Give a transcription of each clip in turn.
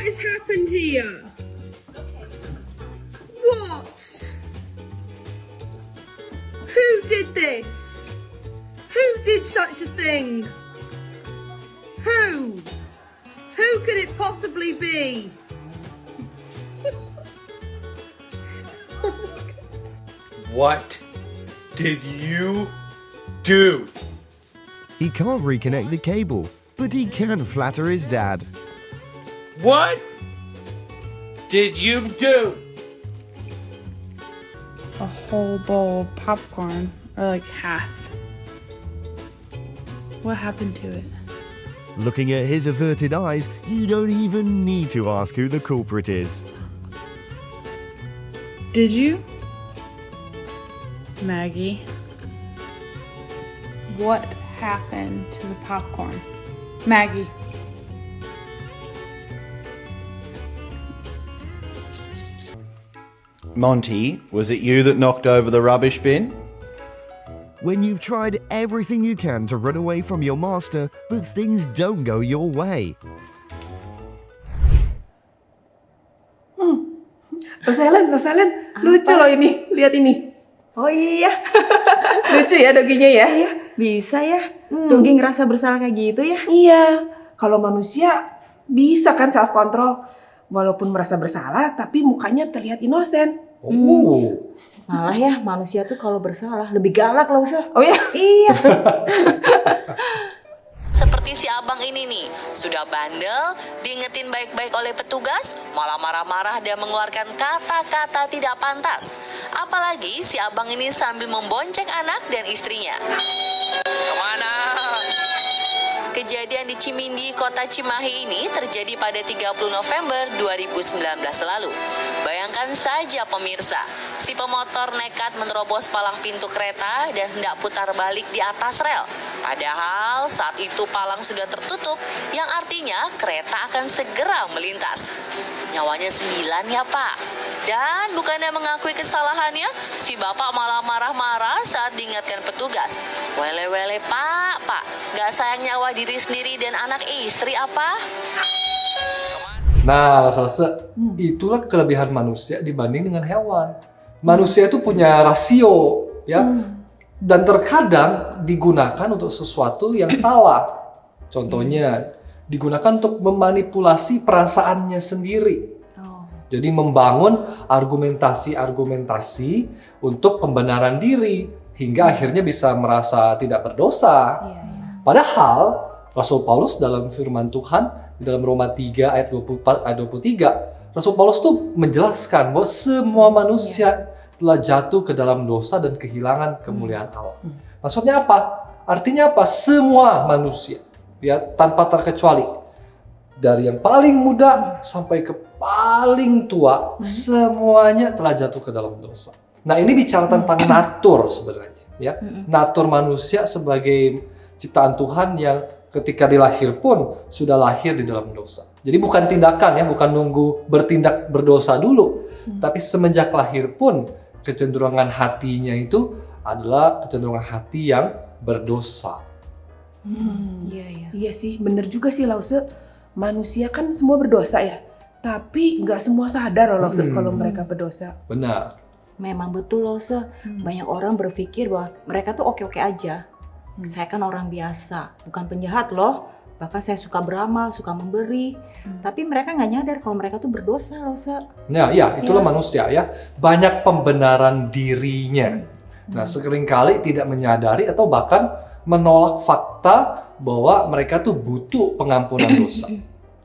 What has happened here? What? Who did this? Who did such a thing? Who? Who could it possibly be? What did you do? He can't reconnect the cable, but he can flatter his dad. What did you do? A whole bowl of popcorn, or like half. What happened to it? Looking at his averted eyes, you don't even need to ask who the culprit is. Did you? Maggie. What happened to the popcorn? Maggie. Monty, was it you that knocked over the rubbish bin? When you've tried everything you can to run away from your master, but things don't go your way. Los Ellen, lucu loh ini, lihat ini. Oh iya, Lucu ya doginya ya? iya bisa ya. Dogi ngerasa bersalah kayak gitu ya? Iya, kalau manusia bisa kan self control. Walaupun merasa bersalah, tapi mukanya terlihat inosen. Oh. Malah ya manusia tuh kalau bersalah lebih galak loh Sir. Oh ya? Iya. Seperti si abang ini nih, sudah bandel, diingetin baik-baik oleh petugas, malah marah-marah dan mengeluarkan kata-kata tidak pantas. Apalagi si abang ini sambil membonceng anak dan istrinya. Kemana? Kejadian di Cimindi, Kota Cimahi ini terjadi pada 30 November 2019 lalu. Bayangkan saja pemirsa, si pemotor nekat menerobos palang pintu kereta dan hendak putar balik di atas rel. Padahal saat itu palang sudah tertutup, yang artinya kereta akan segera melintas. Nyawanya 9 ya Pak. Dan bukannya mengakui kesalahannya, si bapak malah marah-marah saat diingatkan petugas. Wele-wele Pak, gak sayang nyawa diri sendiri dan anak istri apa? Nah, Lasa, itulah kelebihan manusia dibanding dengan hewan. Manusia itu punya rasio, ya, dan terkadang digunakan untuk sesuatu yang salah. Contohnya, digunakan untuk memanipulasi perasaannya sendiri. Jadi membangun argumentasi-argumentasi untuk pembenaran diri hingga akhirnya bisa merasa tidak berdosa. Padahal Rasul Paulus dalam firman Tuhan di dalam Roma 3 ayat 24 ayat 23, Rasul Paulus tuh menjelaskan bahwa semua manusia telah jatuh ke dalam dosa dan kehilangan kemuliaan Allah. Maksudnya apa? Artinya apa? Semua manusia, ya, tanpa terkecuali. Dari yang paling muda sampai ke paling tua, semuanya telah jatuh ke dalam dosa. Nah, ini bicara tentang natur sebenarnya, ya. Natur manusia sebagai ciptaan Tuhan yang ketika dilahir pun sudah lahir di dalam dosa. Jadi bukan tindakan, ya, bukan nunggu bertindak berdosa dulu, tapi semenjak lahir pun kecenderungan hatinya itu adalah kecenderungan hati yang berdosa. Iya sih, bener juga sih Lause. Manusia kan semua berdosa ya, tapi nggak semua sadar loh Lause kalau mereka berdosa. Benar. Memang betul loh Sir. Banyak orang berpikir bahwa mereka tuh oke-oke aja. Saya kan orang biasa, bukan penjahat loh. Bahkan saya suka beramal, suka memberi. Tapi mereka nggak nyadar kalau mereka tuh berdosa loh Sir. Nah, ya, itulah manusia, ya. Banyak pembenaran dirinya. Nah, seringkali tidak menyadari atau bahkan menolak fakta bahwa mereka tuh butuh pengampunan dosa.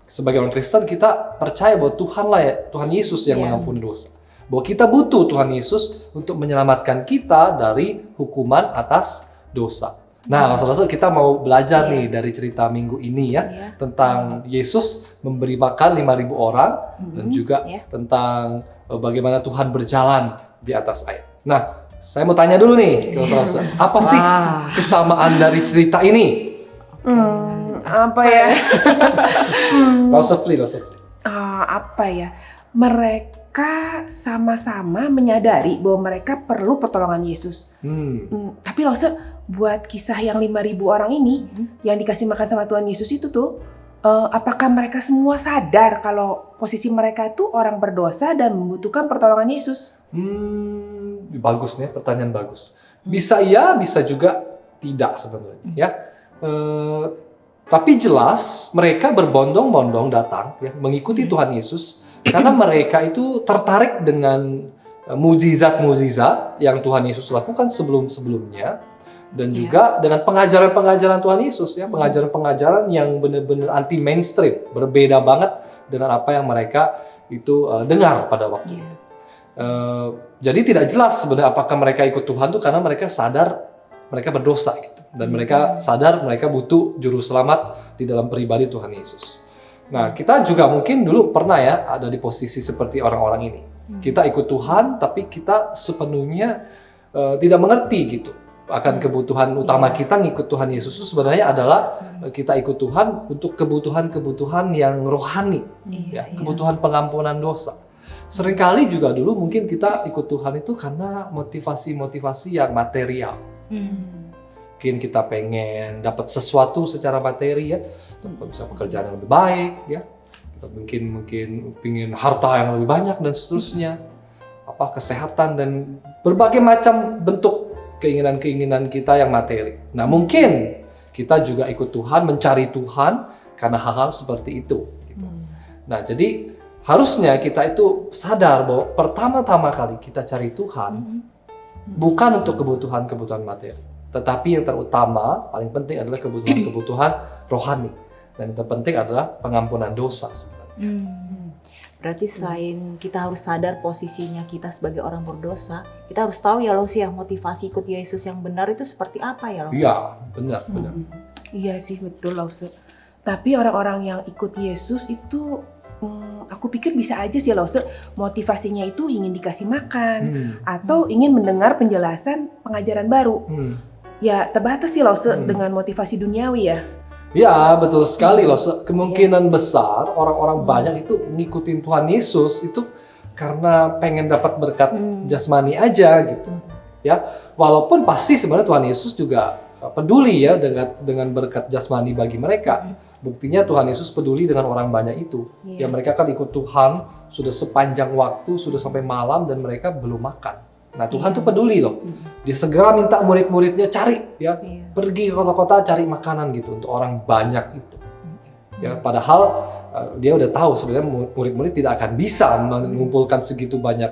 Sebagai orang Kristen kita percaya bahwa Tuhanlah, ya, Tuhan Yesus yang mengampuni dosa. Bahwa kita butuh Tuhan Yesus untuk menyelamatkan kita dari hukuman atas dosa. Nah, langsung kita mau belajar nih dari cerita minggu ini, ya, tentang Yesus memberi makan 5.000 orang dan juga tentang bagaimana Tuhan berjalan di atas air. Nah, saya mau tanya dulu nih, apa sih kesamaan dari cerita ini? Apa ya? Langsung. Apa ya? Mereka sama-sama menyadari bahwa mereka perlu pertolongan Yesus. Tapi Lause, buat kisah yang 5.000 orang ini yang dikasih makan sama Tuhan Yesus itu tuh, apakah mereka semua sadar kalau posisi mereka itu orang berdosa dan membutuhkan pertolongan Yesus? Bagus nih, pertanyaan bagus. Bisa iya, bisa juga tidak sebenarnya. Ya, tapi jelas mereka berbondong-bondong datang ya mengikuti Tuhan Yesus karena mereka itu tertarik dengan mukjizat-mukjizat yang Tuhan Yesus lakukan sebelum-sebelumnya dan juga dengan pengajaran-pengajaran Tuhan Yesus ya, pengajaran-pengajaran yang benar-benar anti mainstream, berbeda banget dengan apa yang mereka itu dengar pada waktu itu. Jadi tidak jelas sebenarnya apakah mereka ikut Tuhan tuh karena mereka sadar mereka berdosa gitu dan mereka sadar mereka butuh juru selamat di dalam pribadi Tuhan Yesus. Nah, kita juga mungkin dulu pernah ya ada di posisi seperti orang-orang ini. Kita ikut Tuhan tapi kita sepenuhnya tidak mengerti gitu akan kebutuhan utama kita ngikut Tuhan Yesus itu sebenarnya adalah kita ikut Tuhan untuk kebutuhan-kebutuhan yang rohani, ya, kebutuhan pengampunan dosa. Seringkali juga dulu mungkin kita ikut Tuhan itu karena motivasi-motivasi yang material. Mungkin kita pengen dapat sesuatu secara materi ya, bisa pekerjaan yang lebih baik ya. Kita mungkin pengen harta yang lebih banyak dan seterusnya. Kesehatan dan berbagai macam bentuk keinginan-keinginan kita yang materi. Nah, mungkin kita juga ikut Tuhan, mencari Tuhan karena hal-hal seperti itu gitu. Nah, jadi harusnya kita itu sadar bahwa pertama-tama kali kita cari Tuhan bukan untuk kebutuhan-kebutuhan materi, tetapi yang terutama, paling penting adalah kebutuhan-kebutuhan rohani. Dan yang terpenting adalah pengampunan dosa sebenarnya. Berarti selain kita harus sadar posisinya kita sebagai orang berdosa, kita harus tahu ya Los ya, motivasi ikut Yesus yang benar itu seperti apa ya Los? Iya, benar. Iya sih, betul Los. Tapi orang-orang yang ikut Yesus itu aku pikir bisa aja sih Lause, motivasinya itu ingin dikasih makan atau ingin mendengar penjelasan pengajaran baru. Ya terbatas sih Lause dengan motivasi duniawi ya. Ya betul sekali Lause. Kemungkinan besar orang-orang banyak itu ngikutin Tuhan Yesus itu karena pengen dapat berkat jasmani aja gitu. Ya, walaupun pasti sebenarnya Tuhan Yesus juga peduli ya dengan berkat jasmani bagi mereka. Buktinya Tuhan Yesus peduli dengan orang banyak itu. Ya mereka kan ikut Tuhan sudah sepanjang waktu, sudah sampai malam dan mereka belum makan. Nah Tuhan tuh peduli loh. Dia segera minta murid-muridnya cari ya, pergi ke kota-kota cari makanan gitu untuk orang banyak itu. Ya padahal dia udah tahu sebenarnya murid-murid tidak akan bisa mengumpulkan segitu banyak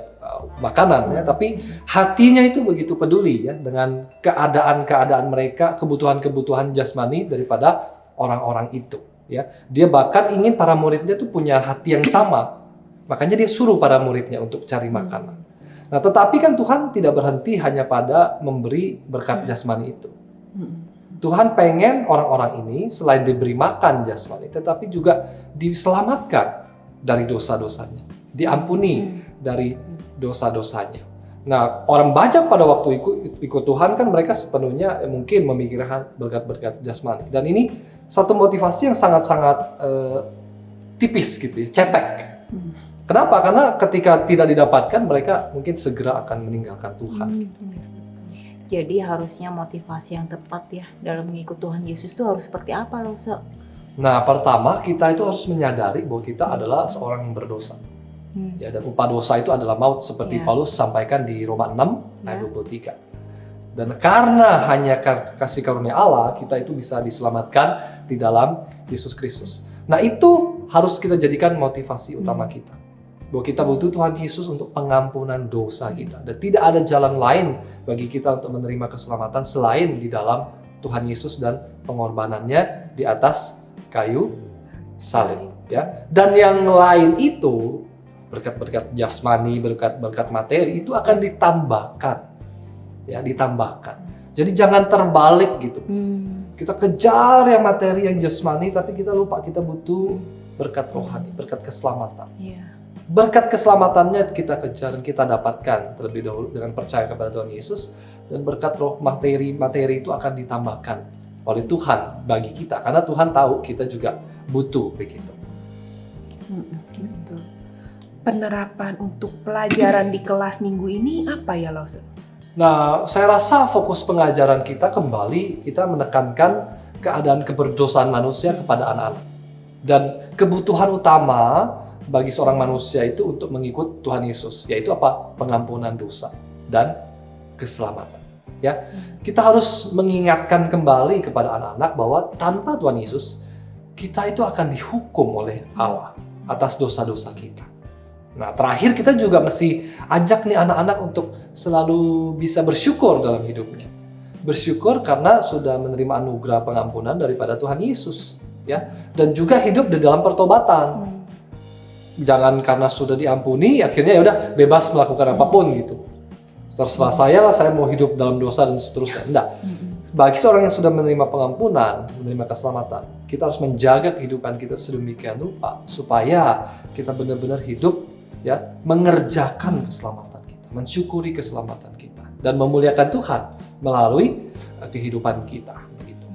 makanan ya, tapi hatinya itu begitu peduli ya dengan keadaan-keadaan mereka, kebutuhan-kebutuhan jasmani daripada orang-orang itu ya. Dia bahkan ingin para muridnya tuh punya hati yang sama. Makanya dia suruh para muridnya untuk cari makanan. Nah, tetapi kan Tuhan tidak berhenti hanya pada memberi berkat jasmani itu. Tuhan pengen orang-orang ini selain diberi makan jasmani, tetapi juga diselamatkan dari dosa-dosanya, diampuni dari dosa-dosanya. Nah, orang banyak pada waktu ikut Tuhan kan mereka sepenuhnya mungkin memikirkan berkat-berkat jasmani. Dan ini satu motivasi yang sangat-sangat tipis gitu ya, cetek. Kenapa? Karena ketika tidak didapatkan mereka mungkin segera akan meninggalkan Tuhan. Jadi harusnya motivasi yang tepat ya dalam mengikut Tuhan Yesus itu harus seperti apa loh, Se? Nah, pertama kita itu harus menyadari bahwa kita adalah seorang yang berdosa. Ya, dan upah dosa itu adalah maut seperti Paulus sampaikan di Roma 6 ayat 23. Dan karena hanya kasih karunia Allah, kita itu bisa diselamatkan di dalam Yesus Kristus. Nah, itu harus kita jadikan motivasi utama kita. Bahwa kita butuh Tuhan Yesus untuk pengampunan dosa kita. Dan tidak ada jalan lain bagi kita untuk menerima keselamatan selain di dalam Tuhan Yesus dan pengorbanannya di atas kayu salib. Ya. Dan yang lain itu, berkat-berkat jasmani, berkat-berkat materi, itu akan ditambahkan. Ya, ditambahkan. Jadi jangan terbalik gitu. Kita kejar yang materi, yang jasmani, tapi kita lupa kita butuh berkat rohani, berkat keselamatan. Berkat keselamatannya kita kejar dan kita dapatkan terlebih dahulu dengan percaya kepada Tuhan Yesus, dan berkat roh materi itu akan ditambahkan oleh Tuhan bagi kita karena Tuhan tahu kita juga butuh begitu. Betul. Penerapan untuk pelajaran di kelas minggu ini apa ya Lause? Nah, saya rasa fokus pengajaran kita kembali kita menekankan keadaan keberdosaan manusia kepada anak-anak. Dan kebutuhan utama bagi seorang manusia itu untuk mengikut Tuhan Yesus, yaitu apa? Pengampunan dosa dan keselamatan. Ya, kita harus mengingatkan kembali kepada anak-anak bahwa tanpa Tuhan Yesus, kita itu akan dihukum oleh Allah atas dosa-dosa kita. Nah, terakhir kita juga mesti ajak nih anak-anak untuk selalu bisa bersyukur dalam hidupnya. Bersyukur karena sudah menerima anugerah pengampunan daripada Tuhan Yesus, ya. Dan juga hidup di dalam pertobatan. Jangan karena sudah diampuni akhirnya ya udah bebas melakukan apapun gitu. Terserah saya lah, saya mau hidup dalam dosa dan seterusnya. Enggak. Bagi seorang yang sudah menerima pengampunan, menerima keselamatan, kita harus menjaga kehidupan kita sedemikian rupa supaya kita benar-benar hidup ya, mengerjakan keselamatan kita, mensyukuri keselamatan kita dan memuliakan Tuhan melalui kehidupan kita. Begitu.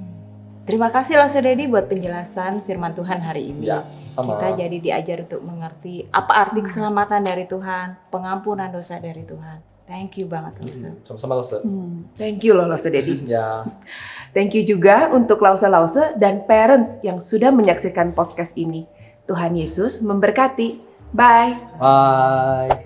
Terima kasih loh Saudari buat penjelasan firman Tuhan hari ini. Ya, sama. Kita jadi diajar untuk mengerti apa arti keselamatan dari Tuhan, pengampunan dosa dari Tuhan. Thank you banget Lause. Sama-sama Lause. Thank you loh Lause Dedi. Ya. Thank you juga untuk Lause-Lause dan parents yang sudah menyaksikan podcast ini. Tuhan Yesus memberkati. Bye. Bye.